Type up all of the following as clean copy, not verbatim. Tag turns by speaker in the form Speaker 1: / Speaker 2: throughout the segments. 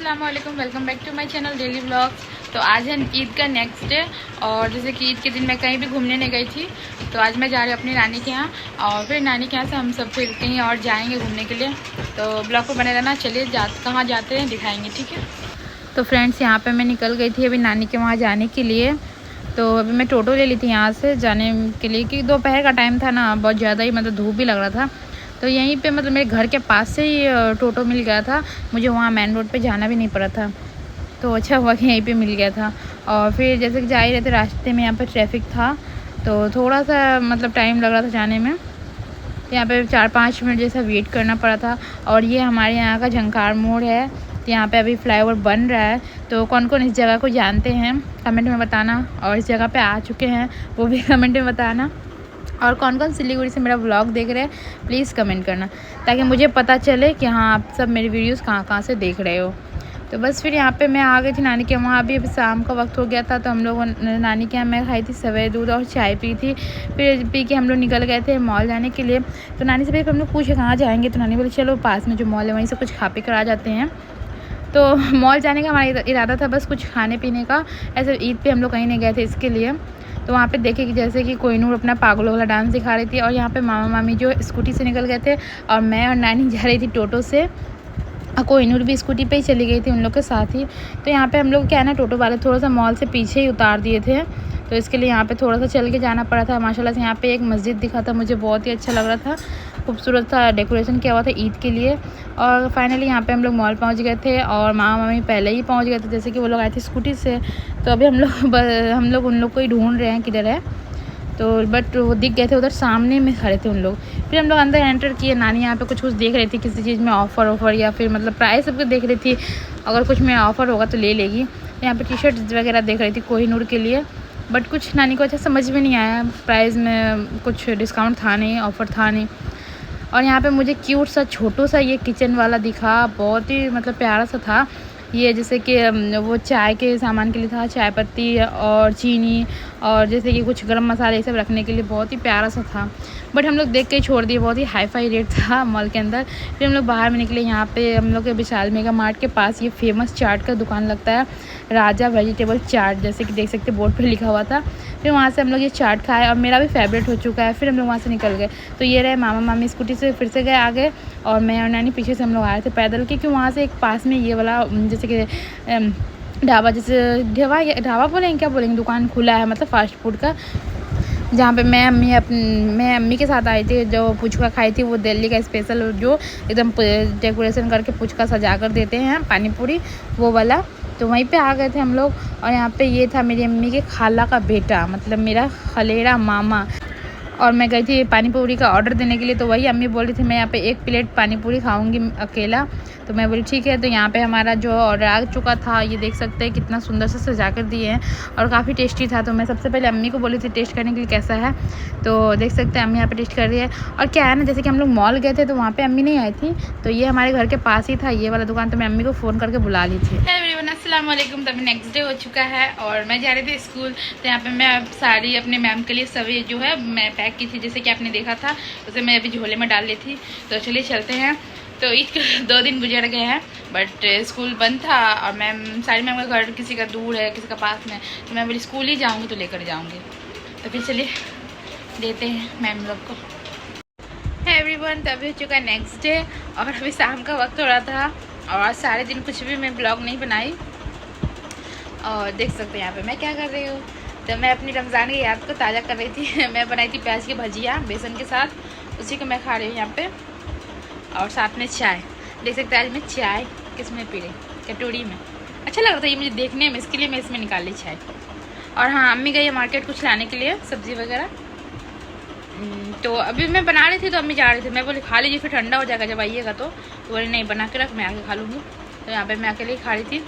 Speaker 1: अस्सलाम वालेकुम, welcome back to my channel daily vlogs. तो आज है ईद का नेक्स्ट डे और जैसे कि ईद के दिन मैं कहीं भी घूमने नहीं गई थी, तो आज मैं जा रही हूँ अपनी नानी के यहाँ और फिर नानी के यहाँ से हम सब फिर कहीं और जाएंगे घूमने के लिए। तो ब्लॉग को बने रहना। चलिए कहाँ जाते हैं दिखाएंगे, ठीक है। तो फ्रेंड्स, यहाँ पर मैं निकल गई थी अभी नानी के वहाँ जाने के लिए। तो अभी मैं टोटो ले ली थी यहाँ से जाने के लिए, क्योंकि दोपहर का टाइम था ना, बहुत ज़्यादा ही मतलब धूप भी लग रहा था। तो यहीं पे मतलब मेरे घर के पास से ही टोटो मिल गया था, मुझे वहाँ मेन रोड पे जाना भी नहीं पड़ा था। तो अच्छा हुआ कि यहीं पे मिल गया था। और फिर जैसे कि जा ही रहे थे, रास्ते में यहाँ पर ट्रैफिक था तो थोड़ा सा मतलब टाइम लग रहा था जाने में। तो यहाँ पे 4-5 मिनट जैसा वेट करना पड़ा था। और ये हमारे यहाँ का झंकार मोड़ है, तो यहाँ पे अभी फ्लाईओवर बन रहा है। तो कौन कौन इस जगह को जानते हैं कमेंट में बताना, और इस जगह पे आ चुके हैं वो भी कमेंट में बताना। और कौन कौन सिलीगुड़ी से मेरा व्लॉग देख रहे हैं प्लीज़ कमेंट करना, ताकि मुझे पता चले कि हाँ आप सब मेरी वीडियोस कहाँ कहाँ से देख रहे हो। तो बस फिर यहाँ पे मैं आ गई थी नानी के वहाँ। अभी शाम का वक्त हो गया था, तो हम लोग नानी के यहाँ मैं खाई थी सवेरे दूध और चाय पी थी। फिर पी के हम लोग निकल गए थे मॉल जाने के लिए। तो नानी से भी हम लोग पूछे कहाँ जाएंगे, तो नानी बोली चलो पास में जो मॉल है वहीं से कुछ खा पी कर आ जाते हैं। तो मॉल जाने का हमारा इरादा था बस कुछ खाने पीने का, ऐसे ईद पे हम लोग कहीं नहीं गए थे इसके लिए। तो वहाँ पे देखे कि जैसे कि कोहिनूर अपना पागलों वाला डांस दिखा रही थी, और यहाँ पे मामा मामी जो स्कूटी से निकल गए थे, और मैं और नानी जा रही थी टोटो से। कोहिनूर भी स्कूटी पे ही चली गई थी उन लोग के साथ ही। तो यहाँ पे हम लोग क्या है ना, टोटो वाले थोड़ा सा मॉल से पीछे ही उतार दिए थे, तो इसके लिए यहाँ पे थोड़ा सा चल के जाना पड़ा था। माशाल्लाह से यहाँ पे एक मस्जिद दिखा था, मुझे बहुत ही अच्छा लग रहा था, खूबसूरत सा डेकोरेशन किया हुआ था ईद के लिए। और फाइनली यहाँ पे हम लोग मॉल पहुँच गए थे, और मामा मामी पहले ही पहुँच गए थे, जैसे कि वो लोग आए थे स्कूटी से। तो अभी हम लोग उन लोग को ही ढूंढ रहे हैं किधर है। तो बट वो दिख गए थे उधर सामने में खड़े थे उन लोग। फिर हम लोग अंदर एंटर किए। नानी यहाँ पे कुछ देख रही थी, किसी चीज़ में ऑफ़र या फिर मतलब प्राइस सबको देख रही थी, अगर कुछ में ऑफ़र होगा तो ले लेगी। यहाँ पे टी शर्ट वगैरह देख रही थी कोहिनूर के लिए, बट कुछ नानी को अच्छा समझ में नहीं आया, प्राइस में कुछ डिस्काउंट था नहीं, ऑफ़र था नहीं। और यहाँ पे मुझे क्यूट सा छोटू सा ये किचन वाला दिखा, बहुत ही मतलब प्यारा सा था। ये जैसे कि वो चाय के सामान के लिए था, चाय पत्ती और चीनी, और जैसे कि कुछ गरम मसाले ये सब रखने के लिए, बहुत ही प्यारा सा था। बट हम लोग देख के ही छोड़ दिए, बहुत ही हाई फाई रेट था मॉल के अंदर। फिर हम लोग बाहर में निकले। यहाँ पे हम लोग के विशाल मेगा मार्ट के पास ये फेमस चाट का दुकान लगता है, राजा वेजिटेबल चाट, जैसे कि देख सकते बोर्ड पे लिखा हुआ था। फिर वहाँ से हम लोग ये चाट खाए और मेरा भी फेवरेट हो चुका है। फिर हम लोग वहाँ से निकल गए। तो ये रहे मामा मामी स्कूटी से फिर से गए आगे, और मैं और नानी पीछे से हम लोग आए थे पैदल, क्योंकि वहाँ से एक पास में ये वाला जैसे कि ढाबा, जैसे ढाबा बोलेंगे क्या बोलेंगे, दुकान खुला है मतलब फ़ास्ट फूड का, जहाँ पे मैं अम्मी के साथ आई थी। जो पुचका खाई थी वो दिल्ली का स्पेशल, जो एकदम डेकोरेशन करके पुचका सजा कर देते हैं पानी पूरी, वो वाला। तो वहीं पे आ गए थे हम लोग। और यहाँ पे ये था मेरी अम्मी के खाला का बेटा, मतलब मेरा खलेरा मामा। और मैं गई थी पानी पूरी का ऑर्डर देने के लिए, तो वही अम्मी बोल रही थी मैं यहाँ पे 1 प्लेट पानी पूरी खाऊंगी अकेला। तो मैं बोली ठीक है। तो यहाँ पे हमारा जो ऑर्डर आ चुका था, ये देख सकते हैं कितना सुंदर से सजा कर दिए हैं, और काफ़ी टेस्टी था। तो मैं सबसे पहले अम्मी को बोली थी टेस्ट करने के लिए कैसा है। तो देख सकते हैं अम्मी यहाँ पे टेस्ट कर रही है। और क्या है ना, जैसे कि हम लोग मॉल गए थे तो वहाँ पर अम्मी नहीं आई थी, तो ये हमारे घर के पास ही था ये वाला दुकान, तो मैं अम्मी को फ़ोन करके बुला ली थी। एवरीवन अस्सलाम वालेकुम। तभी नेक्स्ट डे हो चुका है और मैं जा रही थी स्कूल। तो यहाँ पे मैं साड़ी अपने मैम के लिए सभी जो है मैं पैक की थी, जैसे कि आपने देखा था, उसे मैं अभी झोले में डाल ली थी। तो चलिए चलते हैं। तो ईद के 2 दिन गुजर गए हैं, बट स्कूल बंद था, और मैम सारी मैम का घर किसी का दूर है किसी का पास में, तो मैं बोली स्कूल ही जाऊँगी तो लेकर जाऊँगी। तो फिर चलिए देते हैं मैम लोग को। एवरीवन, तभी हो चुका है नेक्स्ट डे, और अभी शाम का वक्त हो रहा था, और सारे दिन कुछ भी मैं ब्लॉग नहीं बनाई। और देख सकते हैं यहाँ पे मैं क्या कर रही हूँ। तो मैं अपनी रमज़ान की याद को ताज़ा कर रही थी। मैं बनाई थी प्याज की भजिया बेसन के साथ, उसी को मैं खा रही हूँ यहाँ पे, और साथ में चाय। देख सकते हैं आज मैं चाय किसमें पी रही, कटोरी में। अच्छा लग रहा था ये मुझे देखने में, इसके लिए मैं इसमें निकाल ली चाय। और हाँ, अम्मी गई है मार्केट कुछ लाने के लिए, सब्ज़ी वगैरह। तो अभी मैं बना रही थी, तो अम्मी जा रही थी, मैं बोली खा लीजिए फिर ठंडा हो जाएगा जब आइएगा। तो बोली नहीं बना के रख, मैं आके खा लूँगी। तो यहाँ पे मैं अकेले ही खा रही थी।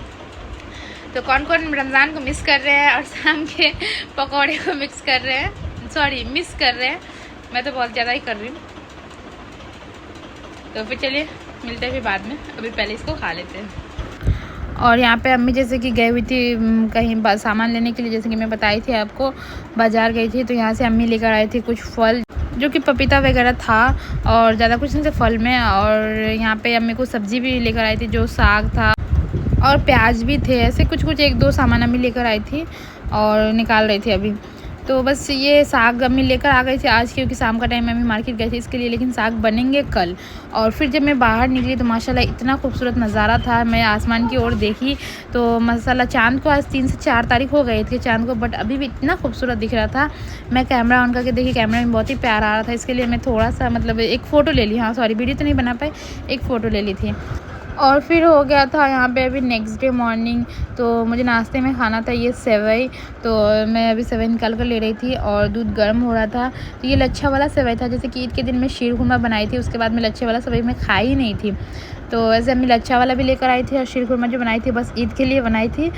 Speaker 1: तो कौन कौन रमज़ान को मिस कर रहे हैं और शाम के पकौड़े को मिस कर रहे हैं, मैं तो बहुत ज़्यादा ही कर रही हूँ। तो फिर चलिए मिलते हैं फिर बाद में, अभी पहले इसको खा लेते हैं। और यहाँ पे अम्मी जैसे कि गई हुई थी कहीं सामान लेने के लिए, जैसे कि मैं बताई थी आपको, बाज़ार गई थी। तो यहाँ से अम्मी लेकर आई थी कुछ फल, जो कि पपीता वगैरह था, और ज़्यादा कुछ नहीं था फल में। और यहाँ पे अम्मी को सब्ज़ी भी लेकर आई थी, जो साग था, और प्याज भी थे, ऐसे कुछ कुछ 1-2 सामान अम्मी लेकर आई थी और निकाल रही थी अभी। तो बस ये साग अम्मी लेकर आ गई थी आज, क्योंकि शाम का टाइम में अम्मी मार्केट गई थी इसके लिए, लेकिन साग बनेंगे कल। और फिर जब मैं बाहर निकली तो माशाल्लाह इतना खूबसूरत नज़ारा था। मैं आसमान की ओर देखी तो माशाल्लाह चाँद को आज 3 से 4 तारीख हो गई थी चाँद को, बट अभी भी इतना खूबसूरत दिख रहा था। मैं कैमरा ऑन करके देखी, कैमरा में बहुत ही प्यार आ रहा था, इसके लिए मैं थोड़ा सा मतलब एक फ़ोटो ले ली। हाँ सॉरी, वीडियो तो नहीं बना पाई, एक फ़ोटो ले ली थी। और फिर हो गया था यहाँ पे अभी नेक्स्ट डे मॉर्निंग, तो मुझे नाश्ते में खाना था ये सेवई, तो मैं अभी सेवई निकाल कर ले रही थी और दूध गर्म हो रहा था। तो ये लच्छा वाला सेवई था, जैसे कि ईद के दिन में शीर खुरमा बनाई थी, उसके बाद में लच्छे वाला सेवई मैं खाई ही नहीं थी। तो वैसे अम्मी लच्छा वाला भी लेकर आई थी और शीर खुरमा जो बनाई थी बस ईद के लिए बनाई थी।